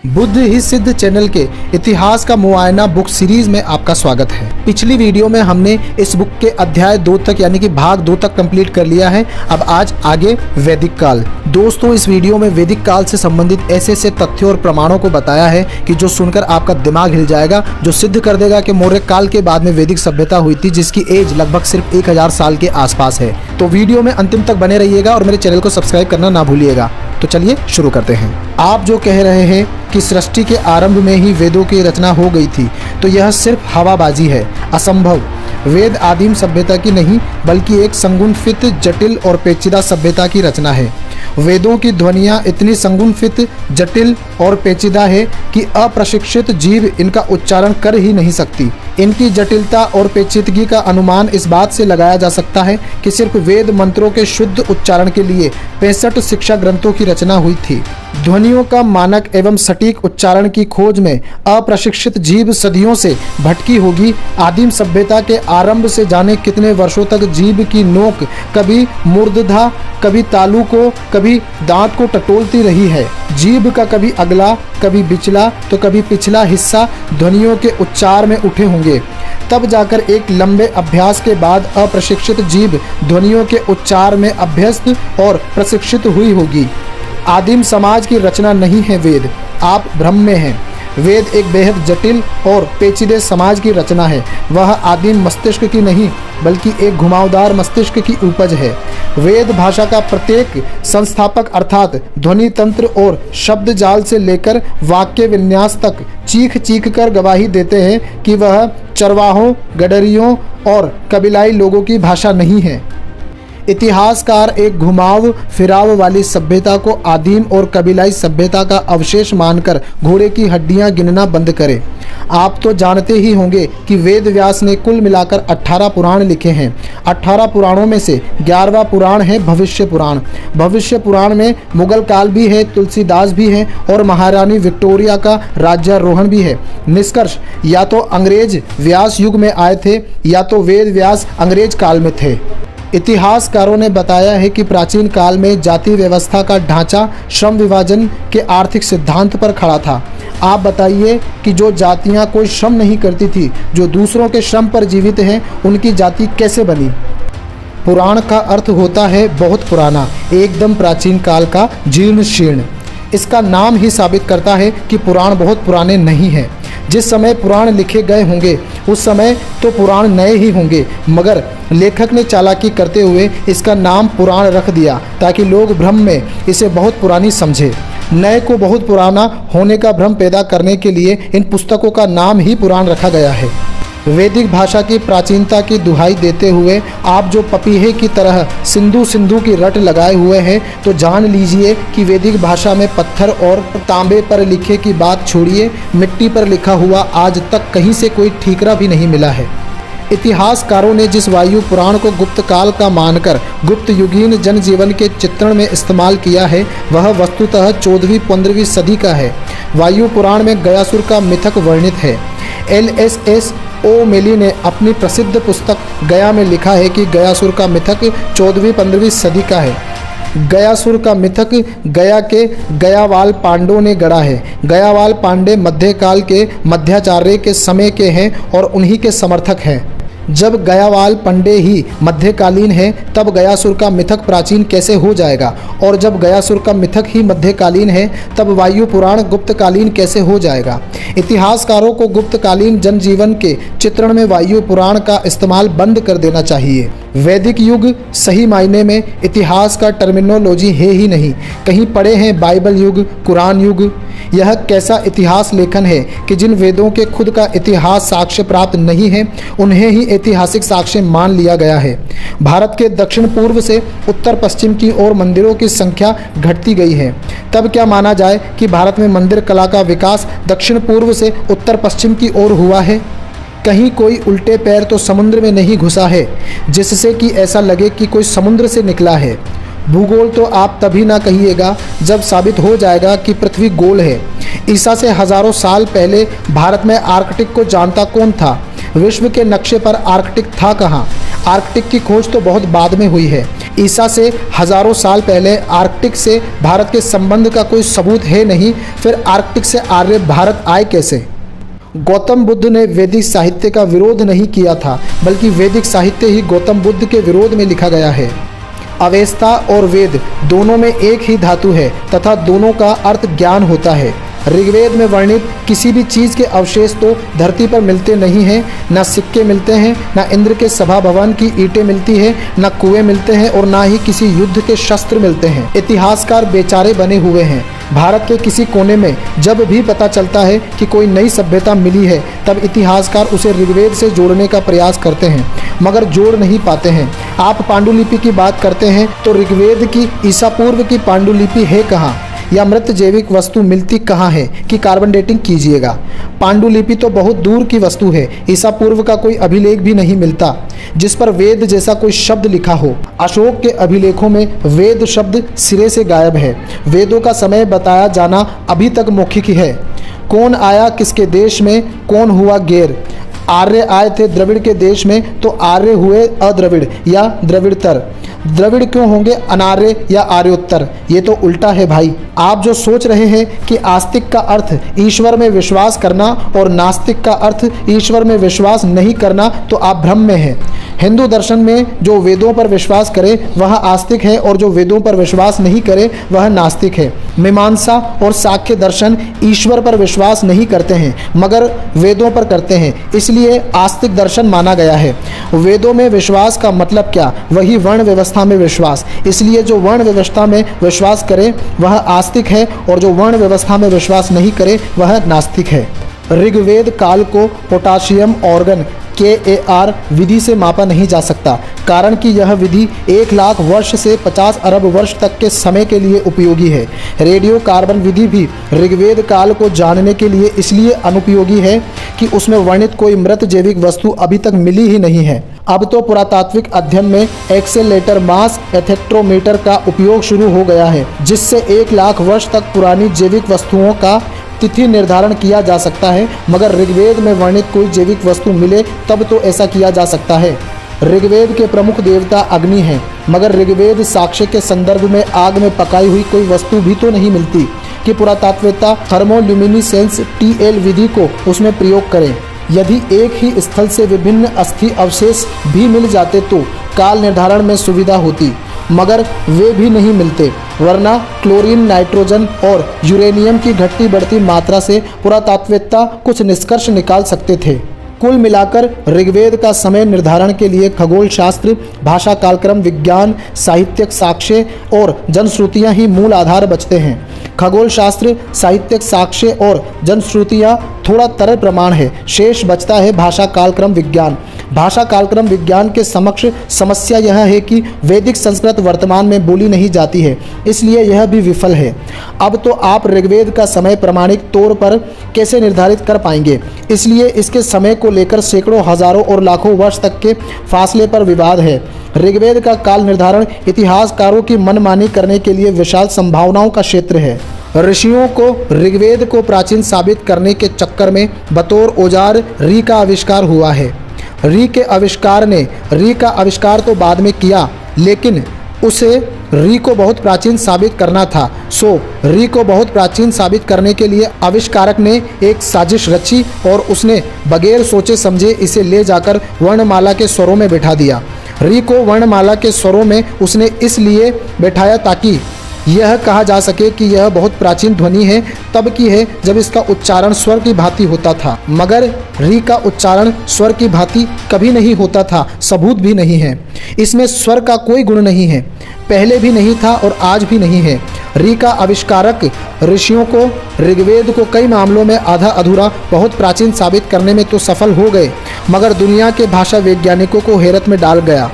बुद्ध ही सिद्ध चैनल के इतिहास का मुआयना बुक सीरीज में आपका स्वागत है। पिछली वीडियो में हमने इस बुक के अध्याय 2 तक यानी कि भाग 2 तक कंप्लीट कर लिया है। अब आज आगे वैदिक काल। दोस्तों, इस वीडियो में वैदिक काल से संबंधित ऐसे ऐसे तथ्यों और प्रमाणों को बताया है कि जो सुनकर आपका दिमाग हिल जाएगा, जो सिद्ध कर देगा कि मौर्य काल के बाद में वैदिक सभ्यता हुई थी, जिसकी एज लगभग सिर्फ 1000 साल के आसपास है। तो वीडियो में अंतिम तक बने रहिएगा और मेरे चैनल को सब्सक्राइब करना ना भूलिएगा। तो चलिए शुरू करते हैं। आप जो कह रहे हैं कि सृष्टि के आरंभ में ही वेदों की रचना हो गई थी, तो यह सिर्फ हवाबाजी है, असंभव। वेद आदिम सभ्यता की नहीं बल्कि एक संगुणित, जटिल और पेचीदा सभ्यता की रचना है। वेदों की ध्वनियाँ इतनी संगुणित, जटिल और पेचीदा है कि अप्रशिक्षित जीव इनका उच्चारण कर ही नहीं सकती। इनकी जटिलता और पेचीदगी का अनुमान इस बात से लगाया जा सकता है कि सिर्फ वेद मंत्रों के शुद्ध उच्चारण के लिए 65 शिक्षा ग्रंथों की रचना हुई थी। ध्वनियों का मानक एवं सटीक उच्चारण की खोज में अप्रशिक्षित जीव सदियों से भटकी होगी। आदिम सभ्यता के आरंभ से जाने कितने वर्षों तक जीव की नोक कभी मूर्धधा, कभी तालू को, कभी दांत को टटोलती रही है। जीभ का कभी अगला, कभी बिचला तो कभी पिछला हिस्सा ध्वनियों के उच्चार में उठे होंगे। तब जाकर एक लंबे अभ्यास के बाद अप्रशिक्षित जीभ ध्वनियों के उच्चार में अभ्यस्त और प्रशिक्षित हुई होगी। आदिम समाज की रचना नहीं है वेद, आप भ्रम में हैं। वेद एक बेहद जटिल और पेचीदे समाज की रचना है। वह आदिम मस्तिष्क की नहीं बल्कि एक घुमावदार मस्तिष्क की उपज है। वेद भाषा का प्रत्येक संस्थापक अर्थात ध्वनि तंत्र और शब्द जाल से लेकर वाक्य विन्यास तक चीख चीख कर गवाही देते हैं कि वह चरवाहों, गडरियों और कबीलाई लोगों की भाषा नहीं है। इतिहासकार एक घुमाव फिराव वाली सभ्यता को आदिम और कबीलाई सभ्यता का अवशेष मानकर घोड़े की हड्डियां गिनना बंद करें। आप तो जानते ही होंगे कि वेद व्यास ने कुल मिलाकर 18 पुराण लिखे हैं। 18 पुराणों में से 11वां पुराण है भविष्य पुराण। भविष्य पुराण में मुगल काल भी है, तुलसीदास भी है और महारानी विक्टोरिया का राज्यारोहण भी है। निष्कर्ष, या तो अंग्रेज व्यास युग में आए थे या तो वेद व्यास अंग्रेज काल में थे। इतिहासकारों ने बताया है कि प्राचीन काल में जाति व्यवस्था का ढांचा श्रम विभाजन के आर्थिक सिद्धांत पर खड़ा था। आप बताइए कि जो जातियां कोई श्रम नहीं करती थी, जो दूसरों के श्रम पर जीवित हैं, उनकी जाति कैसे बनी? पुराण का अर्थ होता है बहुत पुराना, एकदम प्राचीन काल का, जीर्ण शीर्ण। इसका नाम ही साबित करता है कि पुराण बहुत पुराने नहीं हैं। जिस समय पुराण लिखे गए होंगे उस समय तो पुराण नए ही होंगे, मगर लेखक ने चालाकी करते हुए इसका नाम पुराण रख दिया ताकि लोग भ्रम में इसे बहुत पुरानी समझे। नए को बहुत पुराना होने का भ्रम पैदा करने के लिए इन पुस्तकों का नाम ही पुराण रखा गया है। वैदिक भाषा की प्राचीनता की दुहाई देते हुए आप जो पपीहे की तरह सिंधु सिंधु की रट लगाए हुए हैं, तो जान लीजिए कि वैदिक भाषा में पत्थर और तांबे पर लिखे की बात छोड़िए, मिट्टी पर लिखा हुआ आज तक कहीं से कोई ठीकरा भी नहीं मिला है। इतिहासकारों ने जिस वायु पुराण को गुप्त काल का मानकर गुप्त युगीन जनजीवन के चित्रण में इस्तेमाल किया है, वह वस्तुतः 14वीं-15वीं सदी का है। वायु पुराण में गयासुर का मिथक वर्णित है। LSS ओमेली ने अपनी प्रसिद्ध पुस्तक गया में लिखा है कि गयासुर का मिथक 14वीं-15वीं सदी का है। गयासुर का मिथक गया के गयावाल पांडवों ने गढ़ा है। गयावाल पांडे मध्यकाल के मध्याचार्य के समय के हैं और उन्हीं के समर्थक हैं। जब गयावाल पांडे ही मध्यकालीन है, तब गयासुर का मिथक प्राचीन कैसे हो जाएगा? और जब गयासुर का मिथक ही मध्यकालीन है, तब वायु पुराण गुप्तकालीन कैसे हो जाएगा? इतिहासकारों को गुप्तकालीन जनजीवन के चित्रण में वायु पुराण का इस्तेमाल बंद कर देना चाहिए। वैदिक युग सही मायने में इतिहास का टर्मिनोलॉजी है ही नहीं। कहीं पढ़े हैं बाइबल युग, कुरान युग? यह कैसा इतिहास लेखन है कि जिन वेदों के खुद का इतिहास साक्ष्य प्राप्त नहीं है, उन्हें ही ऐतिहासिक साक्ष्य मान लिया गया है। भारत के दक्षिण पूर्व से उत्तर पश्चिम की ओर मंदिरों की संख्या घटती गई है। तब क्या माना जाए कि भारत में मंदिर कला का विकास दक्षिण पूर्व से उत्तर पश्चिम की ओर हुआ है? कहीं कोई उल्टे पैर तो समुद्र में नहीं घुसा है जिससे कि ऐसा लगे कि कोई समुद्र से निकला है। भूगोल तो आप तभी ना कहिएगा जब साबित हो जाएगा कि पृथ्वी गोल है। ईसा से हजारों साल पहले भारत में आर्कटिक को जानता कौन था? विश्व के नक्शे पर आर्कटिक था कहाँ? आर्कटिक की खोज तो बहुत बाद में हुई है। ईसा से हजारों साल पहले आर्कटिक से भारत के संबंध का कोई सबूत है नहीं, फिर आर्कटिक से आर्य भारत आए कैसे? गौतम बुद्ध ने वैदिक साहित्य का विरोध नहीं किया था, बल्कि वैदिक साहित्य ही गौतम बुद्ध के विरोध में लिखा गया है। अवेस्ता और वेद दोनों में एक ही धातु है तथा दोनों का अर्थ ज्ञान होता है। ऋग्वेद में वर्णित किसी भी चीज़ के अवशेष तो धरती पर मिलते नहीं हैं, न सिक्के मिलते हैं, न इंद्र के सभा भवन की ईंटें मिलती हैं, न कुएं मिलते हैं और न ही किसी युद्ध के शस्त्र मिलते हैं। इतिहासकार बेचारे बने हुए हैं। भारत के किसी कोने में जब भी पता चलता है कि कोई नई सभ्यता मिली है, तब इतिहासकार उसे ऋग्वेद से जोड़ने का प्रयास करते हैं, मगर जोड़ नहीं पाते हैं। आप पांडुलिपि की बात करते हैं तो ऋग्वेद की ईसा पूर्व की पांडुलिपि है कहाँ, या मृत जैविक वस्तु मिलती कहाँ है कि कार्बन डेटिंग कीजिएगा। पांडुलिपि तो बहुत दूर की वस्तु है, ईसा पूर्व का कोई अभिलेख भी नहीं मिलता जिस पर वेद जैसा कोई शब्द लिखा हो। अशोक के अभिलेखों में वेद शब्द सिरे से गायब है। वेदों का समय बताया जाना अभी तक मौखिक है। कौन आया किसके देश में, कौन हुआ गैर? आर्य आए थे द्रविड़ के देश में तो आर्य हुए अद्रविड़ या द्रविड़तर। द्रविड़ क्यों होंगे अनार्य या आर्योत्तर? ये तो उल्टा है भाई। आप जो सोच रहे हैं कि आस्तिक का अर्थ ईश्वर में विश्वास करना और नास्तिक का अर्थ ईश्वर में विश्वास नहीं करना, तो आप भ्रम में हैं। हिंदू दर्शन में जो वेदों पर विश्वास करे वह आस्तिक है और जो वेदों पर विश्वास नहीं करे वह नास्तिक है। मीमांसा और सांख्य दर्शन ईश्वर पर विश्वास नहीं करते हैं मगर वेदों पर करते हैं, इसलिए आस्तिक दर्शन माना गया है। वेदों में विश्वास का मतलब क्या? वही वर्ण व्यवस्था में विश्वास। इसलिए जो वर्ण व्यवस्था में विश्वास करे वह आस्तिक है और जो वर्ण व्यवस्था में विश्वास नहीं करे वह नास्तिक है। ऋग्वेद काल को पोटाशियम ऑर्गन KAR विधि से मापा नहीं जा सकता, कारण कि यह विधि 1 लाख वर्ष से 50 अरब वर्ष तक के समय के लिए उपयोगी है। रेडियो कार्बन विधि भी ऋग्वेद काल को जानने के लिए इसलिए अनुपयोगी है कि उसमें वर्णित कोई मृत जैविक वस्तु अभी तक मिली ही नहीं है। अब तो पुरातात्विक अध्ययन में एक्सेलेटर मास एथेक्ट्रोमीटर का उपयोग शुरू हो गया है, जिससे 1 लाख वर्ष तक पुरानी जैविक वस्तुओं का तिथि निर्धारण किया जा सकता है, मगर ऋग्वेद में वर्णित कोई जैविक वस्तु मिले तब तो ऐसा किया जा सकता है। ऋग्वेद के प्रमुख देवता अग्नि हैं, मगर ऋग्वेद साक्ष्य के संदर्भ में आग में पकाई हुई कोई वस्तु भी तो नहीं मिलती कि पुरातात्विकता थर्मोल्यूमिनिसेंस TL विधि को उसमें प्रयोग करें। यदि एक ही स्थल से विभिन्न अस्थि अवशेष भी मिल जाते तो काल निर्धारण में सुविधा होती, मगर वे भी नहीं मिलते, वरना क्लोरीन, नाइट्रोजन और यूरेनियम की घटती बढ़ती मात्रा से पुरातात्विकता कुछ निष्कर्ष निकाल सकते थे। कुल मिलाकर ऋग्वेद का समय निर्धारण के लिए खगोल शास्त्र, भाषा कालक्रम विज्ञान, साहित्यिक साक्ष्य और जनश्रुतियाँ ही मूल आधार बचते हैं। खगोल शास्त्र, साहित्यिक साक्ष्य और जनश्रुतियाँ थोड़ा तरल प्रमाण है, शेष बचता है भाषा कालक्रम विज्ञान। भाषा कालक्रम विज्ञान के समक्ष समस्या यह है कि वैदिक संस्कृत वर्तमान में बोली नहीं जाती है, इसलिए यह भी विफल है। अब तो आप ऋग्वेद का समय प्रमाणिक तौर पर कैसे निर्धारित कर पाएंगे? इसलिए इसके समय को लेकर सैकड़ों, हजारों और लाखों वर्ष तक के फासले पर विवाद है। ऋग्वेद का काल निर्धारण इतिहासकारों की मनमानी करने के लिए विशाल संभावनाओं का क्षेत्र है। ऋषियों को ऋग्वेद को प्राचीन साबित करने के चक्कर में बतौर औजार री का आविष्कार हुआ है। री के आविष्कार ने री का आविष्कार तो बाद में किया, लेकिन उसे री को बहुत प्राचीन साबित करना था। सो री को बहुत प्राचीन साबित करने के लिए आविष्कारक ने एक साजिश रची और उसने बगैर सोचे समझे इसे ले जाकर वर्णमाला के स्वरों में बैठा दिया। री को वर्णमाला के स्वरों में उसने इसलिए बैठाया ताकि यह कहा जा सके कि यह बहुत प्राचीन ध्वनि है, तब की है जब इसका उच्चारण स्वर की भांति होता था, मगर री का उच्चारण स्वर की भांति कभी नहीं होता था, सबूत भी नहीं है। इसमें स्वर का कोई गुण नहीं है, पहले भी नहीं था और आज भी नहीं है। री का आविष्कारक ऋषियों को ऋग्वेद को कई मामलों में आधा अधूरा बहुत प्राचीन साबित करने में तो सफल हो गए, मगर दुनिया के भाषा वैज्ञानिकों को हैरत में डाल गया।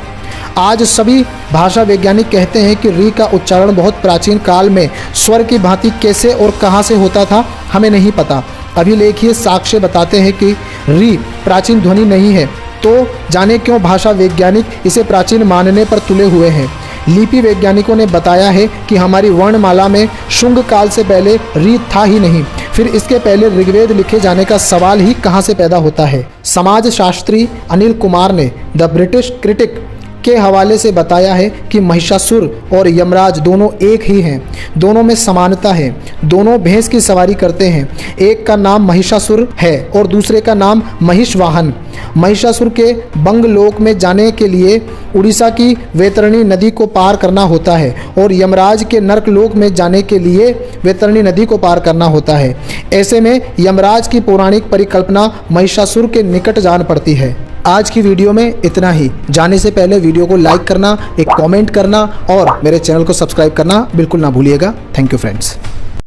आज सभी भाषा वैज्ञानिक कहते हैं कि री का उच्चारण बहुत प्राचीन काल में स्वर की भांति कैसे और कहां से होता था हमें नहीं पता। अभिलेखीय साक्ष्य बताते हैं कि री प्राचीन ध्वनि नहीं है, तो जाने क्यों भाषा वैज्ञानिक इसे प्राचीन मानने पर तुले हुए हैं। लिपि वैज्ञानिकों ने बताया है कि हमारी वर्णमाला में शुंग काल से पहले री था ही नहीं, फिर इसके पहले ऋग्वेद लिखे जाने का सवाल ही कहां से पैदा होता है। समाजशास्त्री अनिल कुमार ने द ब्रिटिश क्रिटिक के हवाले से बताया है कि महिषासुर और यमराज दोनों एक ही हैं, दोनों में समानता है, दोनों भैंस की सवारी करते हैं। एक का नाम महिषासुर है और दूसरे का नाम महिषवाहन। महिषासुर के बंगलोक में जाने के लिए उड़ीसा की वैतरणी नदी को पार करना होता है और यमराज के नरकलोक में जाने के लिए वैतरणी नदी को पार करना होता है। ऐसे में यमराज की पौराणिक परिकल्पना महिषासुर के निकट जान पड़ती है। आज की वीडियो में इतना ही। जाने से पहले वीडियो को लाइक करना, एक कमेंट करना और मेरे चैनल को सब्सक्राइब करना बिल्कुल ना भूलिएगा। Thank you friends.